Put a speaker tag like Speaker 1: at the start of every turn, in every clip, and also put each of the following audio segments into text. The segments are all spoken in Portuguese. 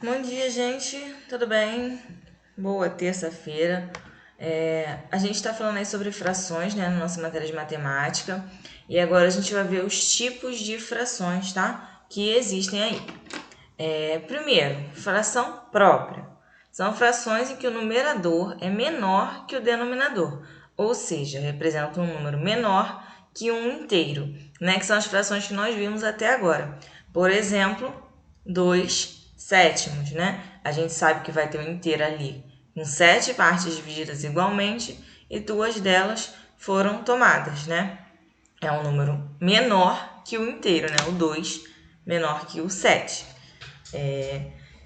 Speaker 1: Bom dia, gente. Tudo bem? Boa terça-feira. A gente está falando aí sobre frações, né, na nossa matéria de matemática. E agora a gente vai ver os tipos de frações, tá? Que existem aí. Primeiro, fração própria. São frações em que o numerador é menor que o denominador, ou seja, representa um número menor que um inteiro, né? Que são as frações que nós vimos até agora. Por exemplo, 2 sétimos, né? A gente sabe que vai ter um inteiro ali com 7 partes divididas igualmente e 2 delas foram tomadas, né? É um número menor que o inteiro, né? O 2 menor que o 7.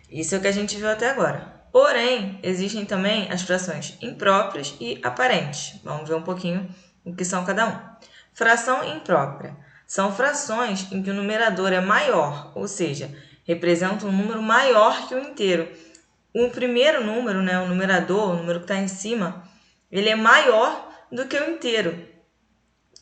Speaker 1: Isso é o que a gente viu até agora. Porém, existem também as frações impróprias e aparentes. Vamos ver um pouquinho o que são cada um. Fração imprópria são frações em que o numerador é maior, ou seja, representa um número maior que o inteiro. O primeiro número, né, o numerador, o número que está em cima, ele é maior do que o inteiro.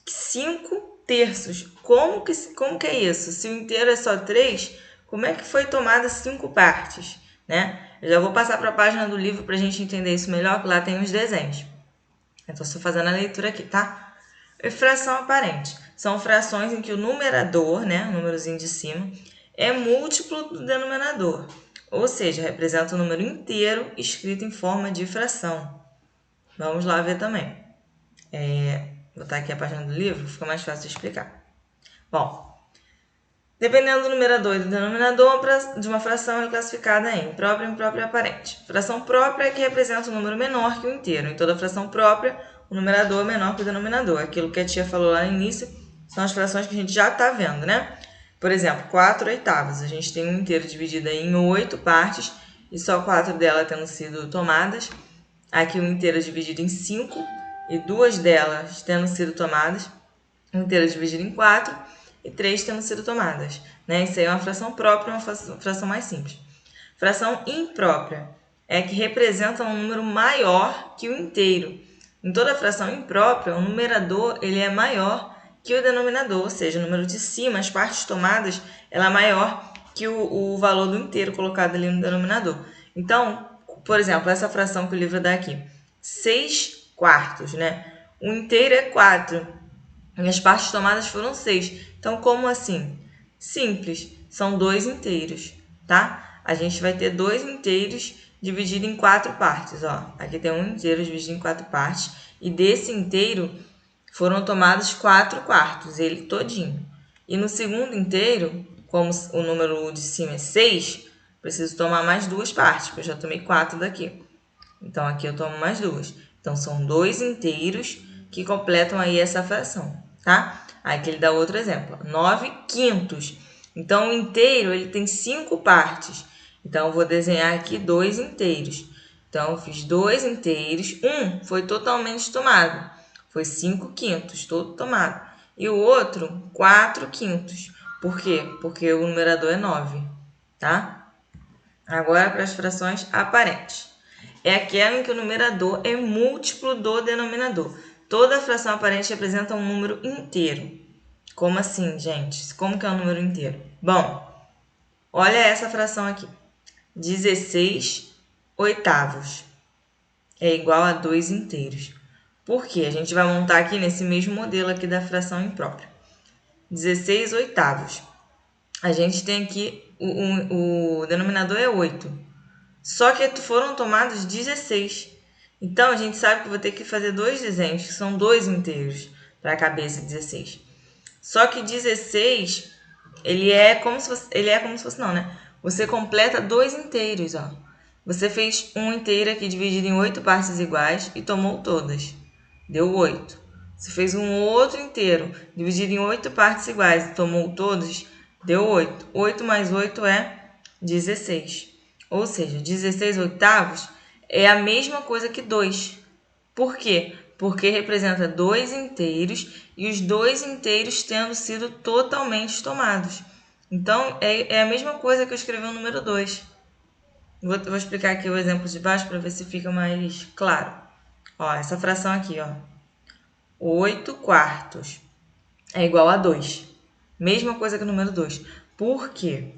Speaker 1: 5 terços. Como que é isso? Se o inteiro é só 3, como é que foi tomada 5 partes? Né? Eu já vou passar para a página do livro para a gente entender isso melhor, que lá tem os desenhos. Então, estou fazendo a leitura aqui, tá? E fração aparente. São frações em que o numerador, né, o númerozinho de cima, é múltiplo do denominador. Ou seja, representa o número inteiro escrito em forma de fração. Vamos lá ver também. Vou botar aqui a página do livro, fica mais fácil de explicar. Bom, dependendo do numerador e do denominador de uma fração é classificada em própria, imprópria e aparente. Fração própria é que representa um número menor que o inteiro. Em toda fração própria, o numerador é menor que o denominador. Aquilo que a tia falou lá no início são as frações que a gente já está vendo, né? Por exemplo, 4 oitavos. A gente tem um inteiro dividido em 8 partes e só 4 delas tendo sido tomadas. Aqui o inteiro é dividido em 5 e 2 delas tendo sido tomadas. Um inteiro dividido em 4 e 3 tendo sido tomadas. Né? Isso aí é uma fração própria, uma fração mais simples. Fração imprópria é que representa um número maior que o inteiro. Em toda fração imprópria, o numerador ele é maior que o denominador, ou seja, o número de cima, as partes tomadas, ela é maior que o valor do inteiro colocado ali no denominador. Então, por exemplo, essa fração que o livro dá aqui, 6 quartos, né? O inteiro é 4, e as partes tomadas foram 6. Então, como assim? Simples, são 2 inteiros, tá? A gente vai ter 2 inteiros dividido em 4 partes, ó. Aqui tem um inteiro dividido em 4 partes, e desse inteiro foram tomados 4 quartos, ele todinho. E no segundo inteiro, como o número de cima é 6, preciso tomar mais 2 partes, porque eu já tomei 4 daqui. Então, aqui eu tomo mais 2. Então, são 2 inteiros que completam aí essa fração, tá? Aqui ele dá outro exemplo, 9 quintos. Então, o inteiro ele tem 5 partes. Então, eu vou desenhar aqui 2 inteiros. Então, eu fiz 2 inteiros. Um foi totalmente tomado. Foi 5 quintos, todo tomado. E o outro, 4 quintos. Por quê? Porque o numerador é 9, tá? Agora, para as frações aparentes. É aquela em que o numerador é múltiplo do denominador. Toda fração aparente representa um número inteiro. Como assim, gente? Como que é um número inteiro? Bom, olha essa fração aqui. 16 oitavos é igual a 2 inteiros. Por quê? A gente vai montar aqui nesse mesmo modelo aqui da fração imprópria. 16 oitavos. A gente tem aqui, o denominador é 8. Só que foram tomados 16. Então, a gente sabe que eu vou ter que fazer 2 desenhos, que são 2 inteiros, para a cabeça 16. Só que 16, ele é como se fosse não, né? Você completa 2 inteiros, ó. Você fez um inteiro aqui dividido em 8 partes iguais e tomou todas. Deu 8. Você fez um outro inteiro dividido em 8 partes iguais e tomou todos, deu 8. 8 mais 8 é 16. Ou seja, 16 oitavos é a mesma coisa que 2. Por quê? Porque representa 2 inteiros e os 2 inteiros tendo sido totalmente tomados. Então, é a mesma coisa que eu escrevi o número 2. Vou explicar aqui o exemplo de baixo para ver se fica mais claro. Ó, essa fração aqui, ó. 8 quartos é igual a 2. Mesma coisa que o número 2. Por quê?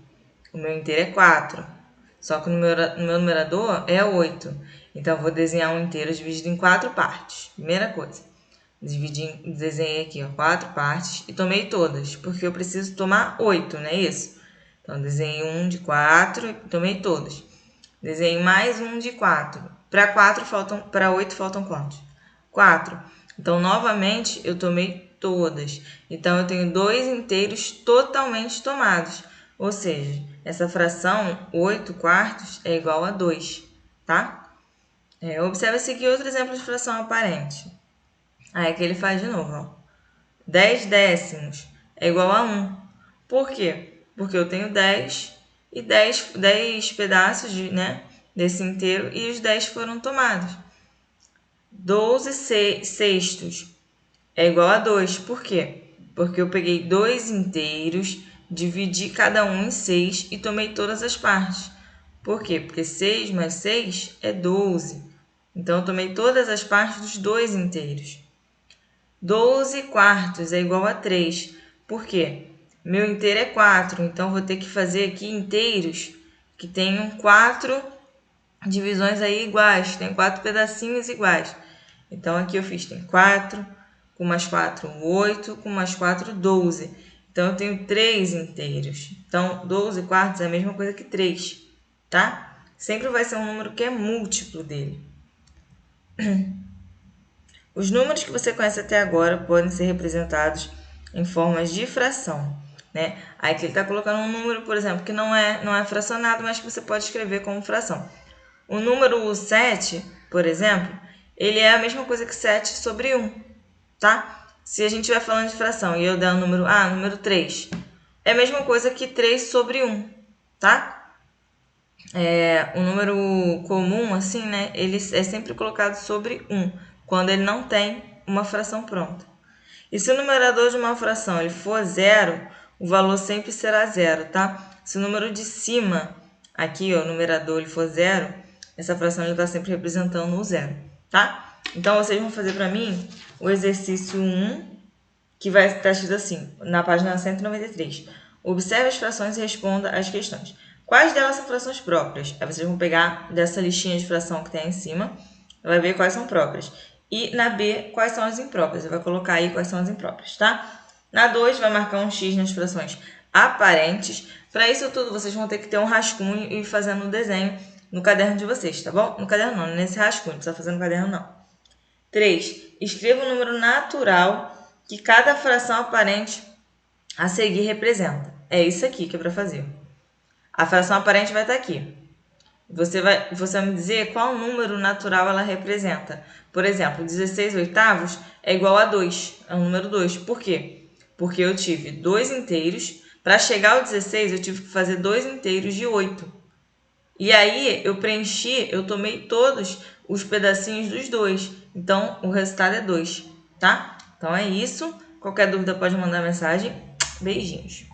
Speaker 1: O meu inteiro é 4. Só que no meu numerador é 8. Então, eu vou desenhar um inteiro dividido em 4 partes. Primeira coisa. Desenhei aqui, ó, 4 partes e tomei todas, porque eu preciso tomar 8, não é isso? Então, desenhei um de 4 e tomei todas. Desenhei mais um de 4. Para 8 faltam quantos? 4. Então, novamente, eu tomei todas. Então, eu tenho 2 inteiros totalmente tomados. Ou seja, essa fração, 8 quartos, é igual a 2, tá? Observe aqui outro exemplo de fração aparente. Aí aqui ele faz de novo, ó. 10 décimos é igual a 1. Por quê? Porque eu tenho 10 e 10 pedaços desse inteiro e os 10 foram tomados. 12 sextos é igual a 2. Por quê? Porque eu peguei 2 inteiros, dividi cada um em 6 e tomei todas as partes. Por quê? Porque 6 mais 6 é 12. Então, eu tomei todas as partes dos 2 inteiros. 12 quartos é igual a 3. Por quê? Meu inteiro é 4, então vou ter que fazer aqui inteiros que tenham 4 divisões aí iguais, tem 4 pedacinhos iguais. Então, aqui eu fiz, tem 4, com mais 4, 8, com mais 4, 12. Então, eu tenho 3 inteiros. Então, 12 quartos é a mesma coisa que 3, tá? Sempre vai ser um número que é múltiplo dele. Os números que você conhece até agora podem ser representados em formas de fração, né? Aí aqui ele está colocando um número, por exemplo, que não é fracionado, mas que você pode escrever como fração. O número 7, por exemplo, ele é a mesma coisa que 7 sobre 1, tá? Se a gente estiver falando de fração e eu der o número 3, é a mesma coisa que 3 sobre 1, tá? O número comum, assim, né? Ele é sempre colocado sobre 1, quando ele não tem uma fração pronta. E se o numerador de uma fração ele for 0, o valor sempre será 0, tá? Se o número de cima, aqui, ó, o numerador ele for 0, essa fração está sempre representando o 0, tá? Então, vocês vão fazer para mim o exercício 1, que vai estar escrito assim, na página 193. Observe as frações e responda as questões. Quais delas são frações próprias? Aí vocês vão pegar dessa listinha de fração que tem aí em cima, vai ver quais são próprias. E na B, quais são as impróprias? Você vai colocar aí quais são as impróprias, tá? Na 2, vai marcar um X nas frações aparentes. Para isso tudo, vocês vão ter que ter um rascunho e ir fazendo um desenho no caderno de vocês, tá bom? No caderno não, nesse rascunho, não precisa fazer no caderno não. 3. Escreva o número natural que cada fração aparente a seguir representa. É isso aqui que é para fazer. A fração aparente vai estar aqui. Você vai me dizer qual número natural ela representa. Por exemplo, 16 oitavos é igual a 2, é o número 2. Por quê? Porque eu tive 2 inteiros. Para chegar ao 16, eu tive que fazer 2 inteiros de 8. E aí, eu tomei todos os pedacinhos dos 2. Então, o resultado é 2, tá? Então, é isso. Qualquer dúvida pode mandar mensagem. Beijinhos.